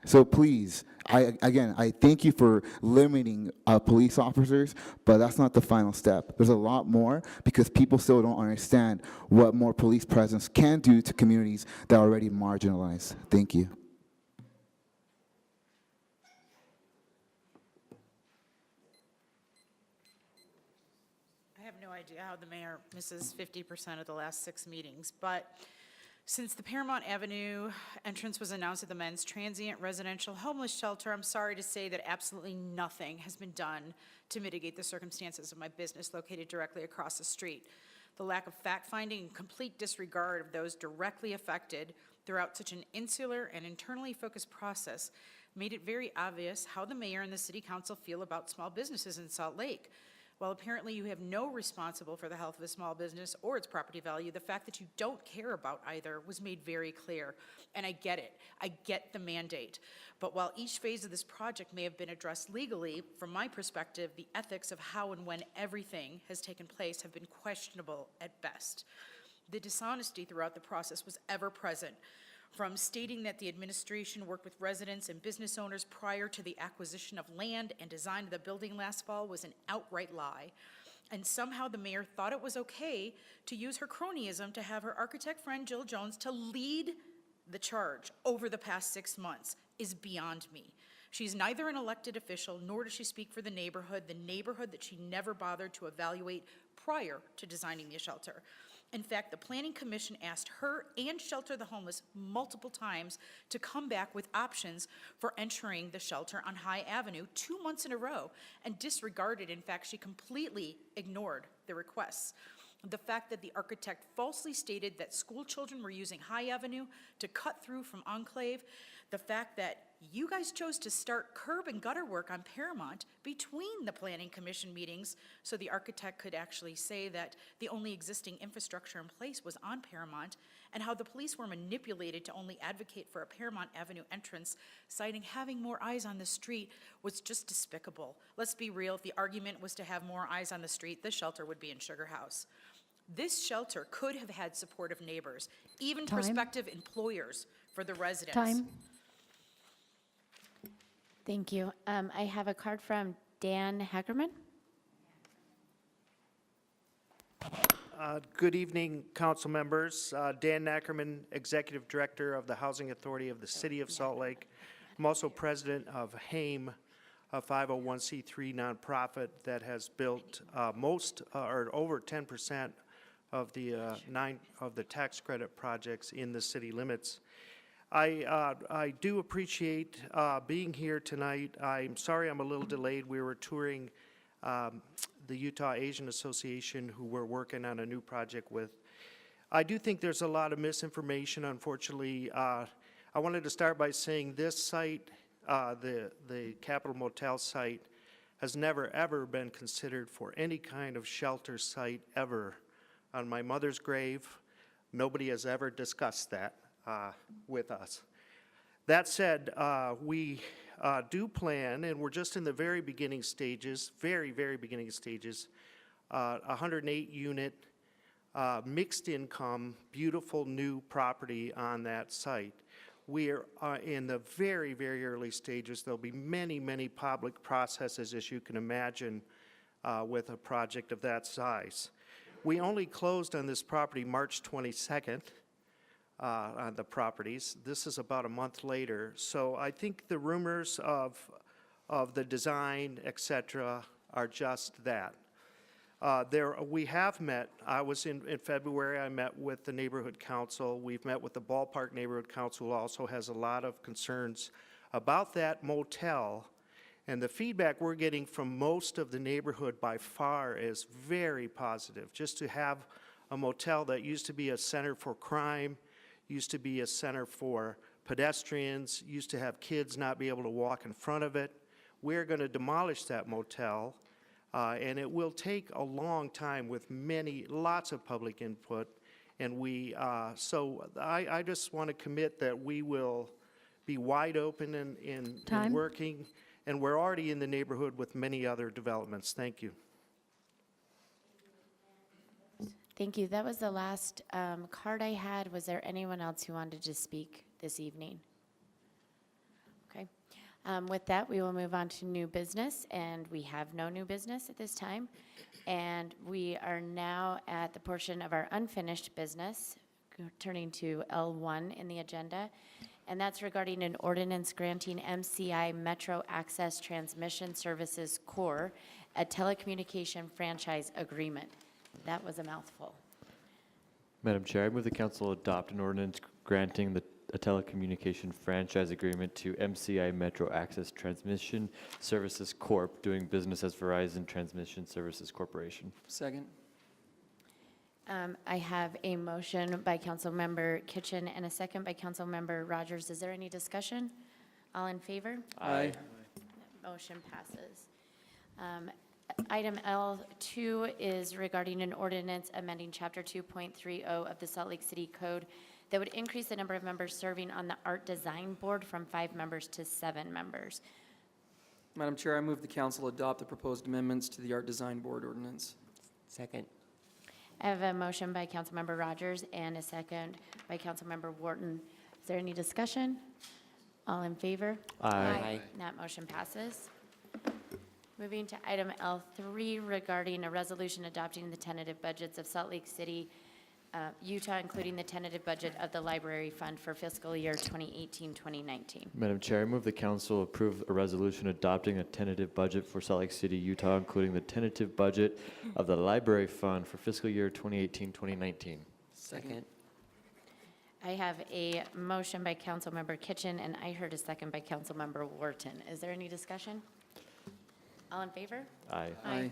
U: So please, I thank you for limiting police officers, but that's not the final step. There's a lot more because people still don't understand what more police presence can do to communities that are already marginalized. Thank you.
V: I have no idea how the mayor misses 50% of the last 6 meetings, but since the Paramount Avenue entrance was announced at the men's transient residential homeless shelter, I'm sorry to say that absolutely nothing has been done to mitigate the circumstances of my business located directly across the street. The lack of fact-finding and complete disregard of those directly affected throughout such an insular and internally focused process made it very obvious how the mayor and the city council feel about small businesses in Salt Lake. While apparently you have no responsible for the health of a small business or its property value, the fact that you don't care about either was made very clear. And I get it. I get the mandate. But while each phase of this project may have been addressed legally, from my perspective, the ethics of how and when everything has taken place have been questionable at best. The dishonesty throughout the process was ever present. From stating that the administration worked with residents and business owners prior to the acquisition of land and design of the building last fall was an outright lie. And somehow the mayor thought it was okay to use her cronyism to have her architect friend Jill Jones to lead the charge over the past 6 months is beyond me. She's neither an elected official nor does she speak for the neighborhood that she never bothered to evaluate prior to designing the shelter. In fact, the Planning Commission asked her and Shelter the Homeless multiple times to come back with options for entering the shelter on High Avenue 2 months in a row and disregarded, in fact, she completely ignored the requests. The fact that the architect falsely stated that school children were using High Avenue to cut through from Enclave, the fact that you guys chose to start curb and gutter work on Paramount between the Planning Commission meetings so the architect could actually say that the only existing infrastructure in place was on Paramount, and how the police were manipulated to only advocate for a Paramount Avenue entrance, citing having more eyes on the street, was just despicable. Let's be real, if the argument was to have more eyes on the street, this shelter would be in Sugar House. This shelter could have had supportive neighbors, even
B: Time.
V: prospective employers for the residents.
B: Time.
H: Thank you. I have a card from Dan Hackerman.
D: Good evening, council members. Dan Ackerman, Executive Director of the Housing Authority of the City of Salt Lake. I'm also president of HAME, a 501c3 nonprofit that has built or over 10% of the tax credit projects in the city limits. I do appreciate being here tonight. I'm sorry I'm a little delayed. We were touring the Utah Asian Association, who we're working on a new project with. I do think there's a lot of misinformation, unfortunately. I wanted to start by saying this site, the Capitol Motel site, has never ever been considered for any kind of shelter site ever. On my mother's grave, nobody has ever discussed that with us. That said, we do plan, and we're just in the very beginning stages, very beginning stages, 108-unit, mixed income, beautiful new property on that site. We are in the very early stages. There'll be many public processes, as you can imagine, with a project of that size. We only closed on this property March 22nd. On the properties. This is about a month later. So I think the rumors of the design, et cetera, are just that. We have met. I was in February, I met with the neighborhood council. We've met with the Ballpark Neighborhood Council, who also has a lot of concerns about that motel. And the feedback we're getting from most of the neighborhood by far is very positive. Just to have a motel that used to be a center for crime, used to be a center for pedestrians, used to have kids not be able to walk in front of it. We're going to demolish that motel, and it will take a long time with lots of public input. And so I just want to commit that we will be wide open in working, and we're already in the neighborhood with many other developments. Thank you.
H: Thank you. That was the last card I had. Was there anyone else who wanted to speak this evening? Okay. With that, we will move on to new business, and we have no new business at this time. And we are now at the portion of our unfinished business, turning to L1 in the agenda, and that's regarding an ordinance granting MCI Metro Access Transmission Services Corp. a telecommunication franchise agreement. That was a mouthful.
G: Madam Chair, I move the council adopt an ordinance granting a telecommunication franchise agreement to MCI Metro Access Transmission Services Corp., doing business as Verizon Transmission Services Corporation.
C: Second.
H: I have a motion by Councilmember Kitchen and a second by Councilmember Rogers. Is there any discussion? All in favor?
C: Aye.
H: Motion passes. Item L2 is regarding an ordinance amending Chapter 2.30 of the Salt Lake City Code that would increase the number of members serving on the Art Design Board from 5 members to 7 members.
C: Madam Chair, I move the council adopt the proposed amendments to the Art Design Board ordinance.
F: Second.
H: I have a motion by Councilmember Rogers and a second by Councilmember Wharton. Is there any discussion? All in favor?
G: Aye.
H: That motion passes. Moving to item L3 regarding a resolution adopting the tentative budgets of Salt Lake City Utah, including the tentative budget of the library fund for fiscal year 2018-2019.
G: Madam Chair, I move the council approve a resolution adopting a tentative budget for Salt Lake City, Utah, including the tentative budget of the library fund for fiscal year 2018-2019.
N: Second.
H: I have a motion by Councilmember Kitchen, and I heard a second by Councilmember Wharton. Is there any discussion? All in favor?
G: Aye.
H: Aye.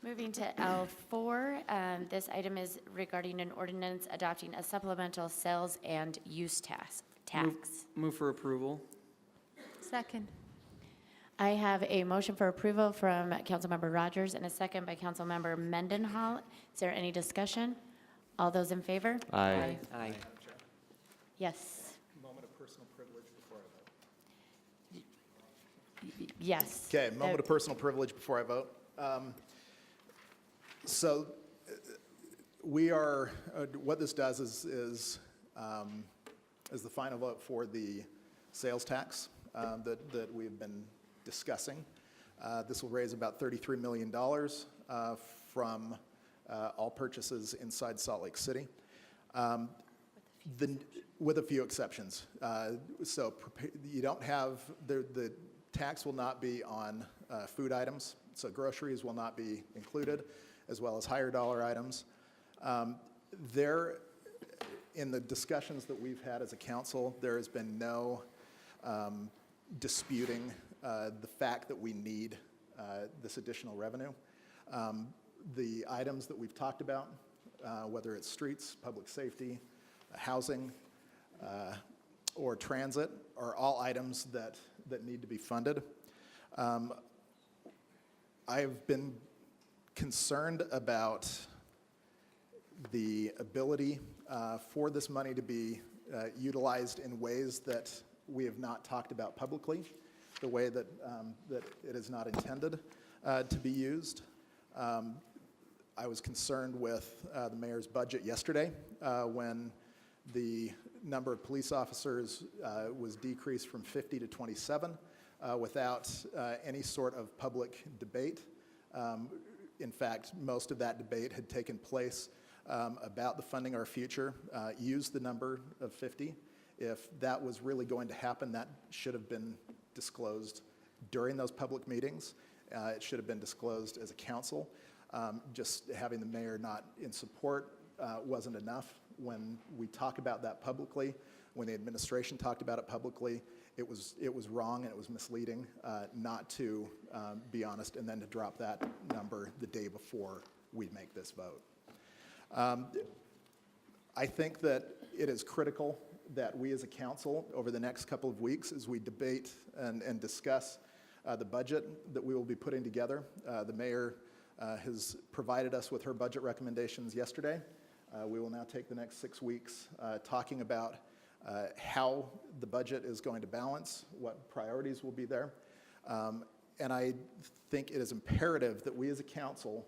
H: Moving to L4, this item is regarding an ordinance adopting a supplemental sales and use tax.
C: Move for approval.
B: Second.
H: I have a motion for approval from Councilmember Rogers and a second by Councilmember Mendenhall. Is there any discussion? All those in favor?
G: Aye.
N: Aye.
H: Yes.
E: Moment of personal privilege before I vote.
H: Yes.
E: Okay, moment of personal privilege before I vote. So we are, what this does is the final vote for the sales tax that we've been discussing. This will raise about $33 million from all purchases inside Salt Lake City, with a few exceptions. So you don't have, the tax will not be on food items, so groceries will not be included, as well as higher dollar items. In the discussions that we've had as a council, there has been no disputing the fact that we need this additional revenue. The items that we've talked about, whether it's streets, public safety, housing, or transit, are all items that need to be funded. I've been concerned about the ability for this money to be utilized in ways that we have not talked about publicly, the way that it is not intended to be used. I was concerned with the mayor's budget yesterday when the number of police officers was decreased from 50 to 27 without any sort of public debate. In fact, most of that debate had taken place about the Funding Our Future, used the number of 50. If that was really going to happen, that should have been disclosed during those public meetings. It should have been disclosed as a council. Just having the mayor not in support wasn't enough. When we talk about that publicly, when the administration talked about it publicly, it was wrong and it was misleading not to be honest and then to drop that number the day before we make this vote. I think that it is critical that we as a council over the next couple of weeks, as we debate and discuss the budget that we will be putting together. The mayor has provided us with her budget recommendations yesterday. We will now take the next 6 weeks talking about how the budget is going to balance, what priorities will be there. And I think it is imperative that we as a council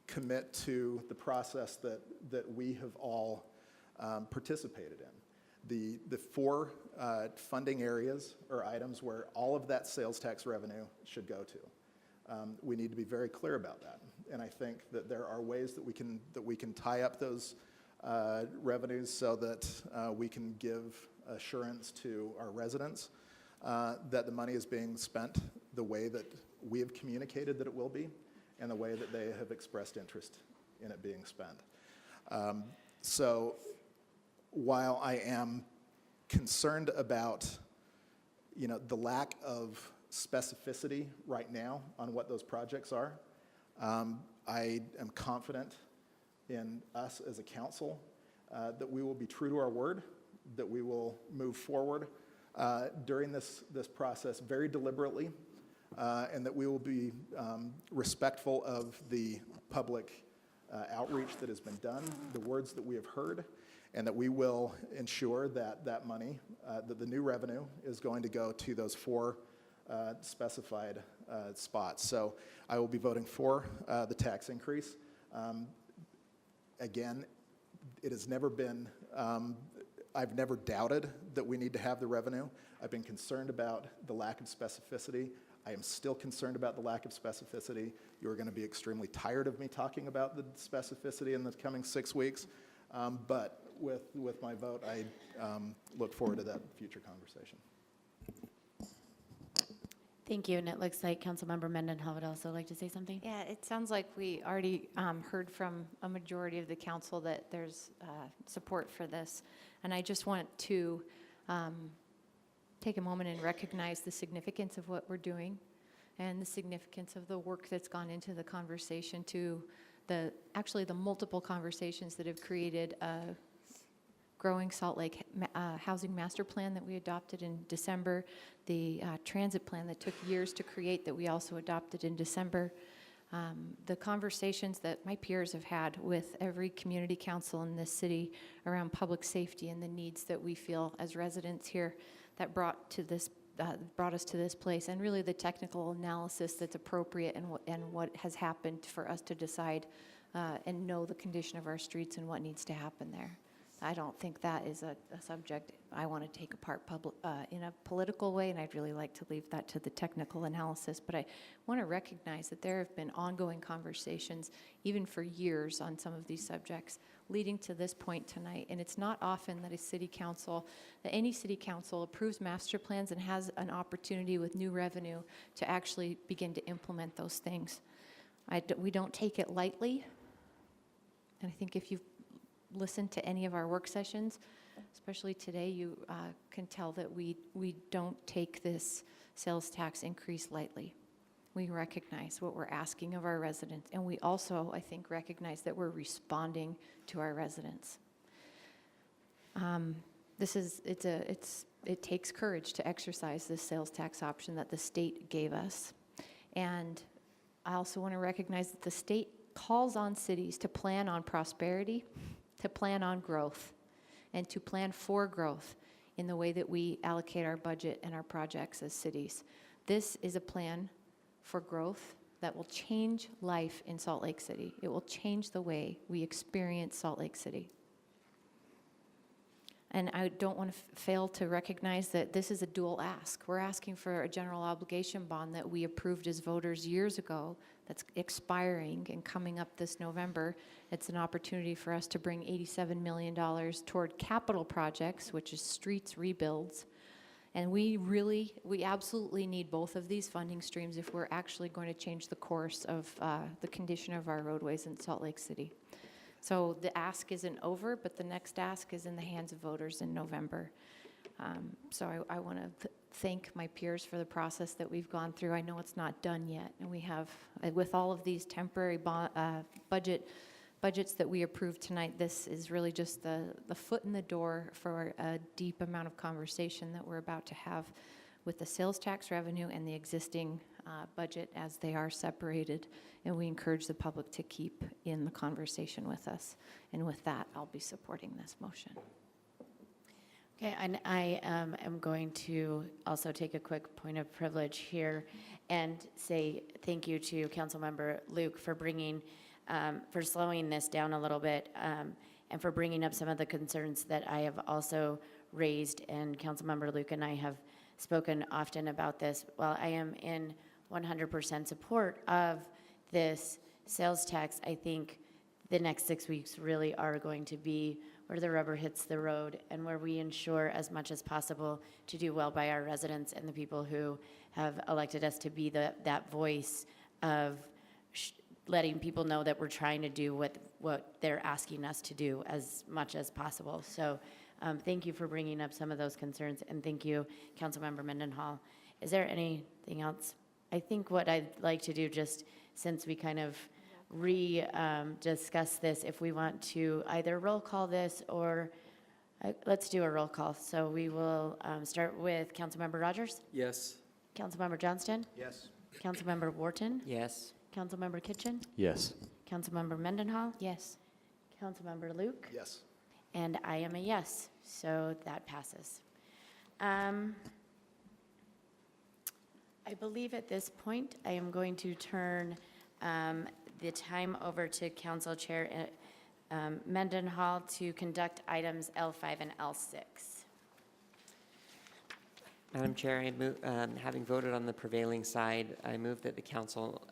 E: commit to the process that we have all participated in. The four funding areas or items where all of that sales tax revenue should go to. We need to be very clear about that. And I think that there are ways that we can tie up those revenues so that we can give assurance to our residents that the money is being spent the way that we have communicated that it will be and the way that they have expressed interest in it being spent. So while I am concerned about the lack of specificity right now on what those projects are, I am confident in us as a council that we will be true to our word, that we will move forward during this process very deliberately, and that we will be respectful of the public outreach that has been done, the words that we have heard, and that we will ensure that that money, that the new revenue is going to go to those four specified spots. So I will be voting for the tax increase. Again, it has never been, I've never doubted that we need to have the revenue. I've been concerned about the lack of specificity. I am still concerned about the lack of specificity. You are going to be extremely tired of me talking about the specificity in the coming 6 weeks. But with my vote, I look forward to that future conversation.
H: Thank you, and it looks like Councilmember Mendenhall would also like to say something.
B: Yeah, it sounds like we already heard from a majority of the council that there's support for this. And I just want to take a moment and recognize the significance of what we're doing and the significance of the work that's gone into the conversation, to actually the multiple conversations that have created a growing Salt Lake housing master plan that we adopted in December, the transit plan that took years to create that we also adopted in December, the conversations that my peers have had with every community council in this city around public safety and the needs that we feel as residents here that brought us to this place, and really the technical analysis that's appropriate and what has happened for us to decide and know the condition of our streets and what needs to happen there. I don't think that is a subject I want to take apart in a political way, and I'd really like to leave that to the technical analysis. But I want to recognize that there have been ongoing conversations, even for years, on some of these subjects, leading to this point tonight. And it's not often that any city council approves master plans and has an opportunity with new revenue to actually begin to implement those things. We don't take it lightly. And I think if you've listened to any of our work sessions, especially today, you can tell that we don't take this sales tax increase lightly. We recognize what we're asking of our residents, and we also, I think, recognize that we're responding to our residents. It takes courage to exercise this sales tax option that the state gave us. And I also want to recognize that the state calls on cities to plan on prosperity, to plan on growth, and to plan for growth in the way that we allocate our budget and our projects as cities. This is a plan for growth that will change life in Salt Lake City. It will change the way we experience Salt Lake City. And I don't want to fail to recognize that this is a dual ask. We're asking for a general obligation bond that we approved as voters years ago that's expiring and coming up this November. It's an opportunity for us to bring $87 million toward capital projects, which is streets rebuilds. And we absolutely need both of these funding streams if we're actually going to change the course of the condition of our roadways in Salt Lake City. So the ask isn't over, but the next ask is in the hands of voters in November. So I want to thank my peers for the process that we've gone through. I know it's not done yet, and we have, with all of these temporary budgets that we approved tonight, this is really just the foot in the door for a deep amount of conversation that we're about to have with the sales tax revenue and the existing budget as they are separated. And we encourage the public to keep in the conversation with us. And with that, I'll be supporting this motion.
H: Okay, and I am going to also take a quick point of privilege here and say thank you to Councilmember Luke for for slowing this down a little bit and for bringing up some of the concerns that I have also raised. And Councilmember Luke and I have spoken often about this. While I am in 100% support of this sales tax, I think the next 6 weeks really are going to be where the rubber hits the road and where we ensure as much as possible to do well by our residents and the people who have elected us to be that voice of letting people know that we're trying to do what they're asking us to do as much as possible. So thank you for bringing up some of those concerns, and thank you, Councilmember Mendenhall. Is there anything else? I think what I'd like to do, just since we kind of discuss this, if we want to either roll call this or let's do a roll call. So we will start with Councilmember Rogers.
C: Yes.
H: Councilmember Johnston.
D: Yes.
H: Councilmember Wharton.
N: Yes.
H: Councilmember Kitchen.
G: Yes.
H: Councilmember Mendenhall.
B: Yes.
H: Councilmember Luke.
E: Yes.
H: And I am a yes, so that passes. I believe at this point, I am going to turn the time over to Council Chair Mendenhall to conduct items L5 and L6.
F: Madam Chair, having voted on the prevailing side, I move that the council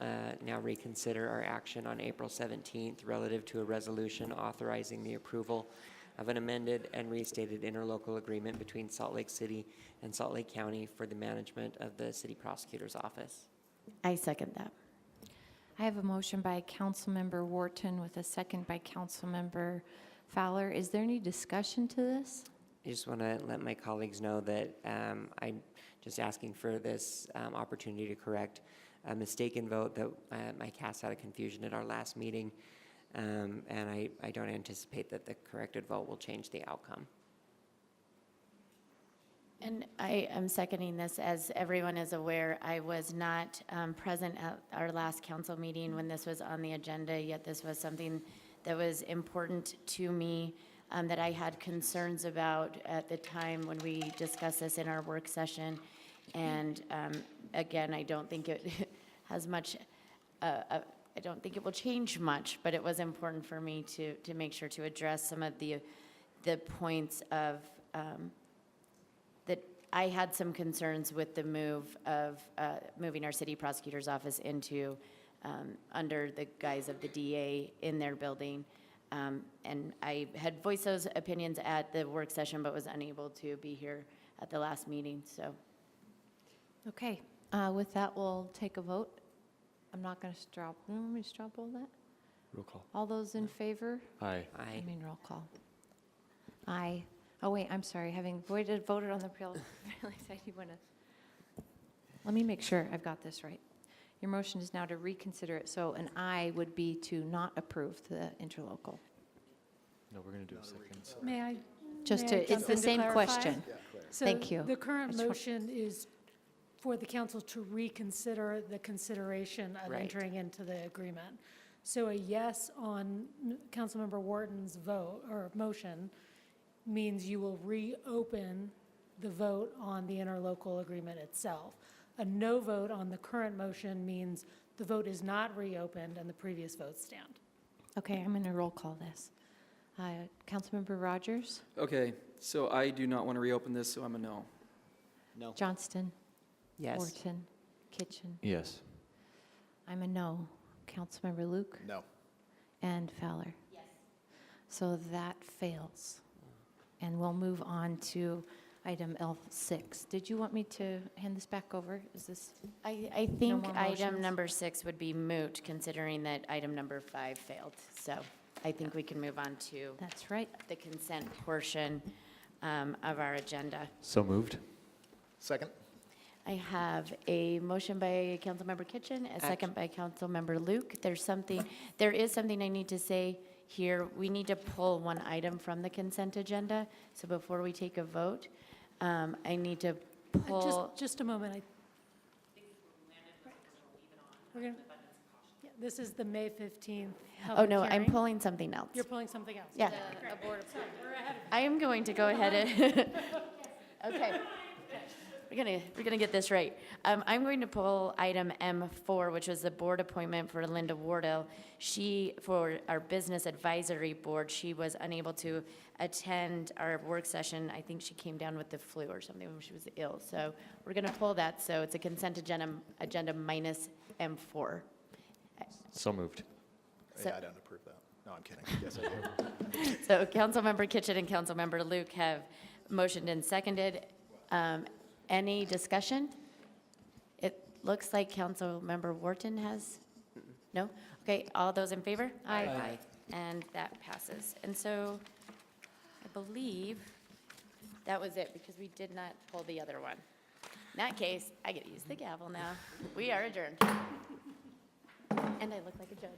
F: now reconsider our action on April 17th relative to a resolution authorizing the approval of an amended and restated interlocal agreement between Salt Lake City and Salt Lake County for the management of the city prosecutor's office.
H: I second that.
B: I have a motion by Councilmember Wharton with a second by Councilmember Fowler. Is there any discussion to this?
F: I just want to let my colleagues know that I'm just asking for this opportunity to correct a mistaken vote that I cast out of confusion at our last meeting, and I don't anticipate that the corrected vote will change the outcome.
H: And I am seconding this. As everyone is aware, I was not present at our last council meeting when this was on the agenda, yet this was something that was important to me, that I had concerns about at the time when we discussed this in our work session. And again, I don't think it has much, I don't think it will change much, but it was important for me to make sure to address some of the points of, that I had some concerns with the move of moving our city prosecutor's office into, under the guise of the DA in their building. And I had voiced those opinions at the work session, but was unable to be here at the last meeting, so.
B: Okay, with that, we'll take a vote. I'm not going to straw, you want me to straw poll that?
G: Roll call.
B: All those in favor?
G: Aye.
F: Aye.
B: I mean, roll call. Aye. Oh, wait, I'm sorry, having voted on the preliminary side, you want to, let me make sure I've got this right. Your motion is now to reconsider it, so an aye would be to not approve the interlocal.
G: No, we're going to do a second.
A: May I?
B: Just
A: may I
B: to,
A: jump
B: it's the
A: in to
B: same
A: clarify?
B: question.
A: So
B: Thank you.
A: the current
B: I just want-
A: motion is for the council to reconsider the consideration of
F: Right.
A: entering into the agreement. So a yes on Councilmember Wharton's vote or motion means you will reopen the vote on the interlocal agreement itself. A no vote on the current motion means the vote is not reopened and the previous votes stand.
B: Okay, I'm going to roll call this. Councilmember Rogers?
C: Okay, so I do not want to reopen this, so I'm a no.
F: No.
B: Johnston?
F: Yes.
B: Wharton? Kitchen?
G: Yes.
B: I'm a no. Councilmember Luke?
E: No.
B: And Fowler? Yes. So that fails. And we'll move on to item L6. Did you want me to hand this back over? Is this?
H: I think
B: more
H: item
B: motions?
H: number 6 would be moot, considering that item number 5 failed. So I think we can move on to
B: That's right.
H: the consent portion of our agenda.
G: So moved.
E: Second?
H: I have a motion by Councilmember Kitchen, a second by Councilmember Luke. There is something I need to say here. We need to pull one item from the consent agenda. So before we take a vote, I need to pull.
A: Just a moment. We're gonna, yeah, this is the May 15th
H: Oh,
A: public
H: no, I'm
A: hearing.
H: pulling something else.
A: You're pulling something else?
H: Yeah. I am going to go ahead and, okay. We're gonna get this right. I'm going to pull item M4, which was the board appointment for Linda Wardell. For our business advisory board, she was unable to attend our work session. I think she came down with the flu or something when she was ill. So we're gonna pull that, so it's a consent agenda minus M4.
G: So moved.
E: Yeah, I don't approve that. No, I'm kidding. Yes, I do.
H: So Councilmember Kitchen and Councilmember Luke have motioned and seconded. Any discussion? It looks like Councilmember Wharton has, no? Okay, all those in favor? Aye. And that passes. And so I believe that was it, because we did not pull the other one. In that case, I get to use the gavel now. We are adjourned. And I look like a judge.